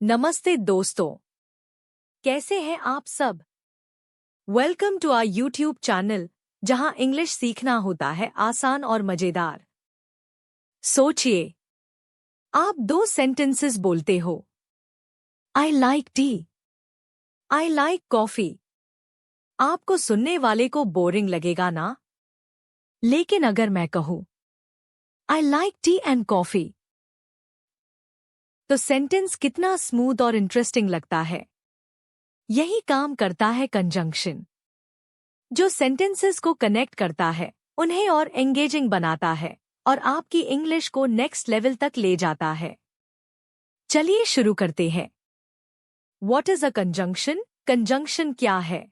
नमस्ते दोस्तों, कैसे हैं आप सब? Welcome to our YouTube channel जहां इंग्लिश सीखना होता है आसान और मजेदार। सोचिए, आप दो सेंटेंसेस बोलते हो। I like T, I like coffee. आपको सुनने वाले को बोरिंग लगेगा ना? लेकिन अगर मैं कहूं I like T and coffee, तो सेंटेंस कितना स्मूथ और इंटरेस्टिंग लगता है। यही काम करता है कंजंक्शन, जो सेंटेंसेस को कनेक्ट करता है, उन्हें और एंगेजिंग बनाता है और आपकी इंग्लिश को नेक्स्ट लेवल तक ले जाता है। चलिए शुरू करते हैं। What is a conjunction? Conjunction क्या है?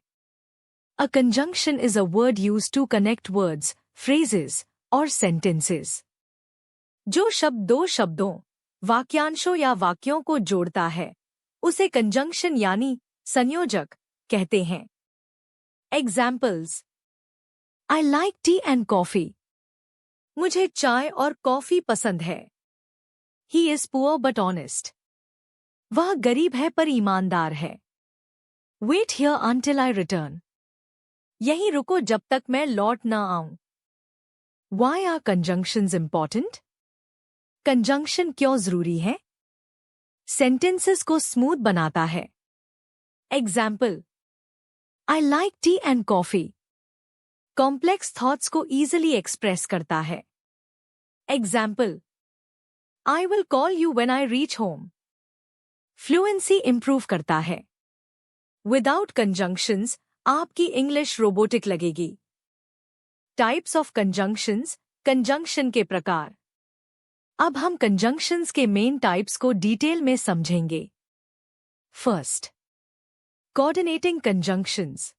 A conjunction is a word used to connect words, phrases और sentences. जो शब्द दो शब्दों, वाक्यांशों या वाक्यों को जोड़ता है, उसे कंजंक्शन यानी संयोजक कहते हैं। Examples: I like tea and coffee. मुझे चाय और कॉफी पसंद है। He is poor but honest. वह गरीब है पर ईमानदार है। Wait here until I return. यहीं रुको जब तक मैं लौट न आऊं। Why are conjunctions important? Conjunction क्यों जरूरी है? सेंटेंसेस को स्मूथ बनाता है। Example: I like tea and coffee. Complex thoughts को इजीली एक्सप्रेस करता है। Example: I will call you when I reach home. Fluency improve करता है। विदाउट कंजंक्शंस आपकी इंग्लिश रोबोटिक लगेगी। टाइप्स ऑफ कंजंक्शंस, कंजंक्शन के प्रकार। अब हम कंजंक्शंस के मेन टाइप्स को डिटेल में समझेंगे। फर्स्ट, कोऑर्डिनेटिंग कंजंक्शंस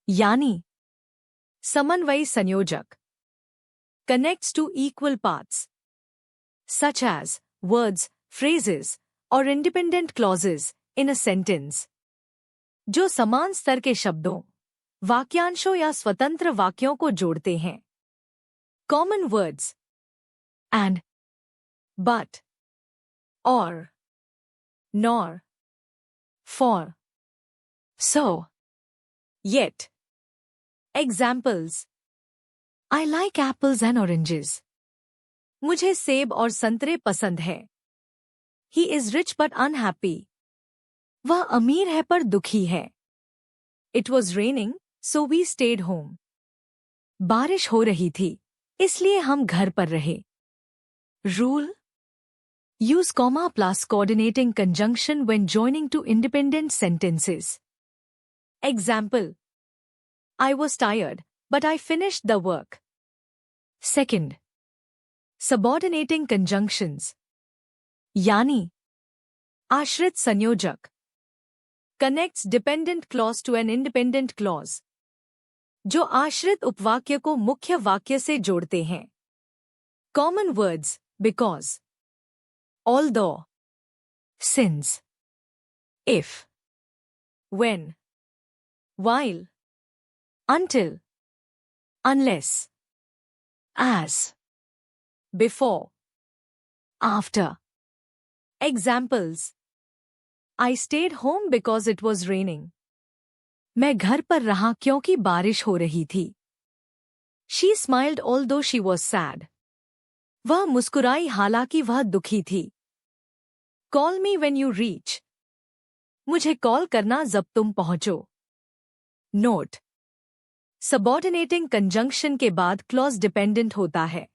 यानी समन्वयी संयोजक। Connects two equal parts such as words, phrases और independent clauses in a sentence. जो समान स्तर के शब्दों, वाक्यांशों या स्वतंत्र वाक्यों को जोड़ते हैं। कॉमन वर्ड्स एंड, बट, और, nor, for, so, yet. Examples: I like apples and oranges. मुझे सेब और संतरे पसंद है। He is rich but unhappy. वह अमीर है पर दुखी है। It was raining, so we stayed home. बारिश हो रही थी, इसलिए हम घर पर रहे। Rule: Use comma plus coordinating conjunction when joining to independent sentences. Example: I was tired, but I finished the work. Second, subordinating conjunctions यानी आश्रित संयोजक। Connects dependent clause to an independent clause, जो आश्रित उपवाक्य को मुख्य वाक्य से जोड़ते हैं। Common words: because, although, since, if, when, while, until, unless, as, before, after. Examples: I stayed home because it was raining. मैं घर पर रहा क्योंकि बारिश हो रही थी। She smiled although she was sad. वह मुस्कुराई हालांकि वह दुखी थी। Call me when you reach. मुझे कॉल करना जब तुम पहुंचो। Note: सबऑर्डिनेटिंग कंजंक्शन के बाद क्लॉज डिपेंडेंट होता है।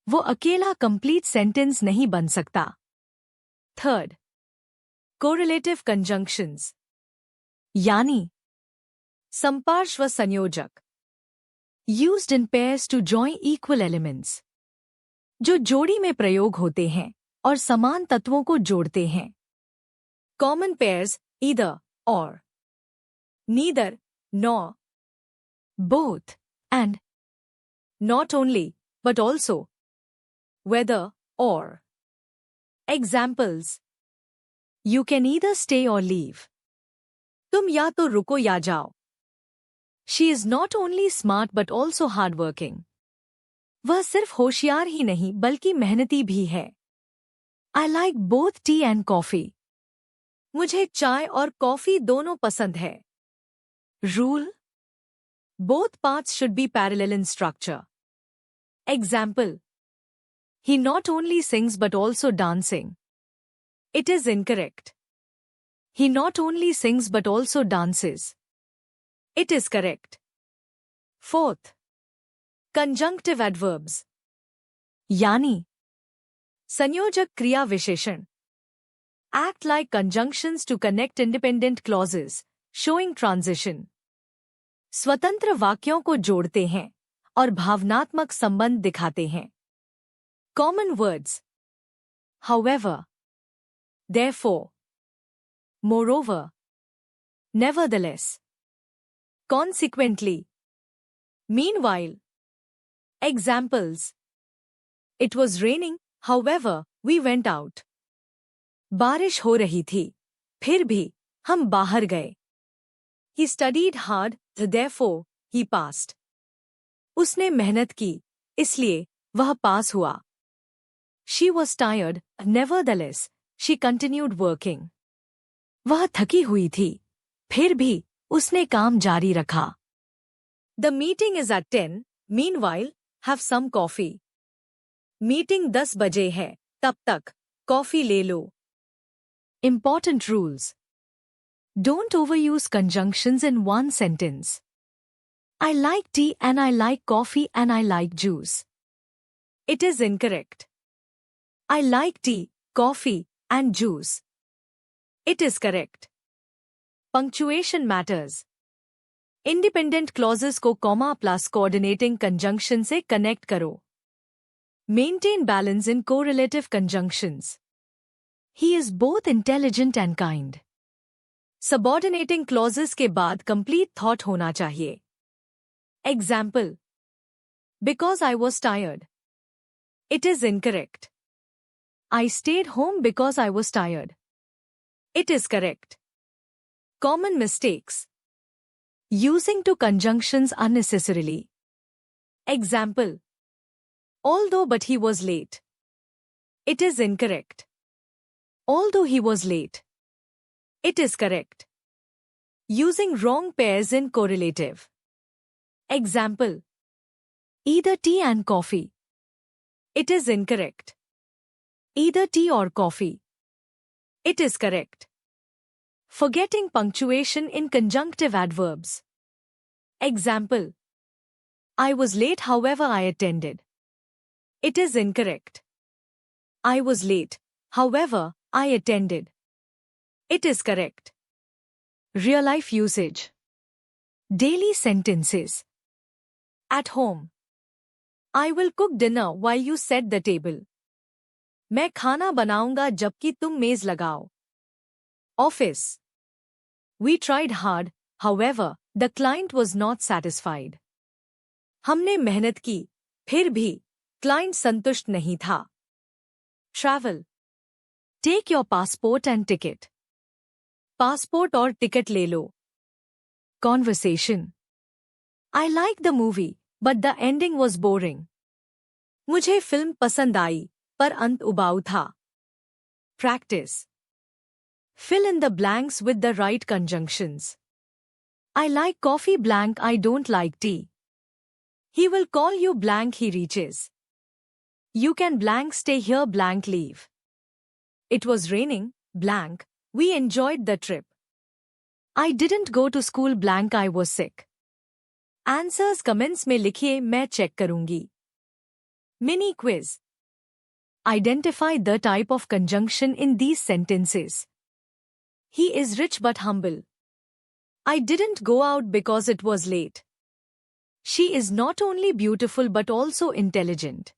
वो अकेला कंप्लीट सेंटेंस नहीं बन सकता। थर्ड, कोरिलेटिव कंजंक्शंस यानी संपार्श्व संयोजक। Used in pairs to join equal elements, जो जोड़ी में प्रयोग होते हैं और समान तत्वों को जोड़ते हैं। कॉमन पेयर्स: ईदर, और, neither, nor, both, and, not only, but also, whether, or. Examples: You can either stay or leave. तुम या तो रुको या जाओ। She is not only smart but also hardworking. वह सिर्फ होशियार ही नहीं बल्कि मेहनती भी है। I like both tea and coffee. मुझे चाय और कॉफी दोनों पसंद है। Rule, both paths should be parallel in structure. Example, he not only sings but also dancing. It is incorrect. He not only sings but also dances. It is correct. Fourth, conjunctive adverbs. यानी संयोजक क्रिया विशेषण. Act like conjunctions to connect independent clauses, showing transition. स्वतंत्र वाक्यों को जोड़ते हैं और भावनात्मक संबंध दिखाते हैं. Common words. However, therefore, moreover, nevertheless, consequently, meanwhile. Examples. It was raining, however, we went out. बारिश हो रही थी, फिर भी हम बाहर गए. He studied hard, therefore, he passed. उसने मेहनत की, इसलिए वह पास हुआ. She was tired, nevertheless, she continued working. वह थकी हुई थी, फिर भी उसने काम जारी रखा. The meeting is at 10, meanwhile, have some coffee. Meeting 10 बजे है, तब तक कॉफी ले लो. Important rules. Don't overuse conjunctions in one sentence. I like tea and I like coffee and I like juice. It is incorrect. I like tea, coffee, and juice. It is correct. Punctuation matters. Independent clauses को comma plus coordinating conjunction से connect करो. Maintain balance in correlative conjunctions. He is both intelligent and kind. Subordinating clauses के बाद complete thought होना चाहिए. Example. Because I was tired. It is incorrect. I stayed home because I was tired. It is correct. Common mistakes. Using two conjunctions unnecessarily. Example. Although but he was late. It is incorrect. Although he was late. It is correct. Using wrong pairs in correlative. Example. Either tea and coffee. It is incorrect. Either tea or coffee. It is correct. Forgetting punctuation in conjunctive adverbs. Example. I was late, however I attended. It is incorrect. I was late, however I attended. It is correct. Real life usage. Daily sentences. At home. I will cook dinner while you set the table. मैं खाना बनाऊंगा जबकि तुम मेज लगाओ. Office. We tried hard, however, the client was not satisfied. हमने मेहनत की, फिर भी क्लाइंट संतुष्ट नहीं था. Travel. Take your passport and ticket. Passport और टिकट ले लो. Conversation. I liked the movie, but the ending was boring. मुझे फिल्म पसंद आई, पर अंत उबाऊ था. Practice. Fill in the blanks with the right conjunctions. I like coffee blank, I don't like tea. He will call you blank, he reaches. You can blank stay here blank leave. It was raining blank, we enjoyed the trip. I didn't go to school blank, I was sick. Answers comments में लिखिए, मैं check करूंगी. Mini quiz. Identify the type of conjunction in these sentences. He is rich but humble. I didn't go out because it was late. She is not only beautiful but also intelligent.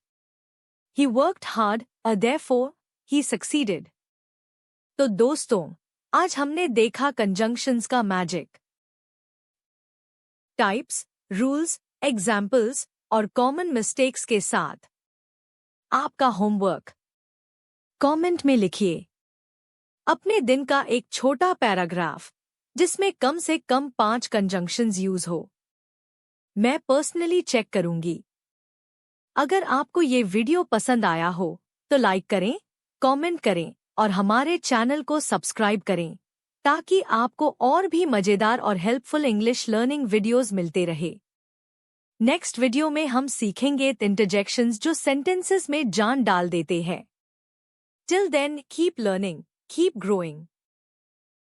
He worked hard, therefore, he succeeded. तो दोस्तों, आज हमने देखा conjunctions का magic. Types, rules, examples और common mistakes के साथ आपका होमवर्क. कमेंट में लिखिए अपने दिन का एक छोटा पैराग्राफ जिसमें कम से कम 5 कंजंक्शंस यूज हो. मैं पर्सनली चेक करूंगी. अगर आपको ये वीडियो पसंद आया हो तो लाइक करें, कमेंट करें और हमारे चैनल को सब्सक्राइब करें. ताकि आपको और भी मजेदार और हेल्पफुल इंग्लिश लर्निंग वीडियोस मिलते रहे। नेक्स्ट वीडियो में हम सीखेंगे इंटरजेक्शंस जो सेंटेंसेस में जान डाल देते हैं। Till then keep learning, keep growing.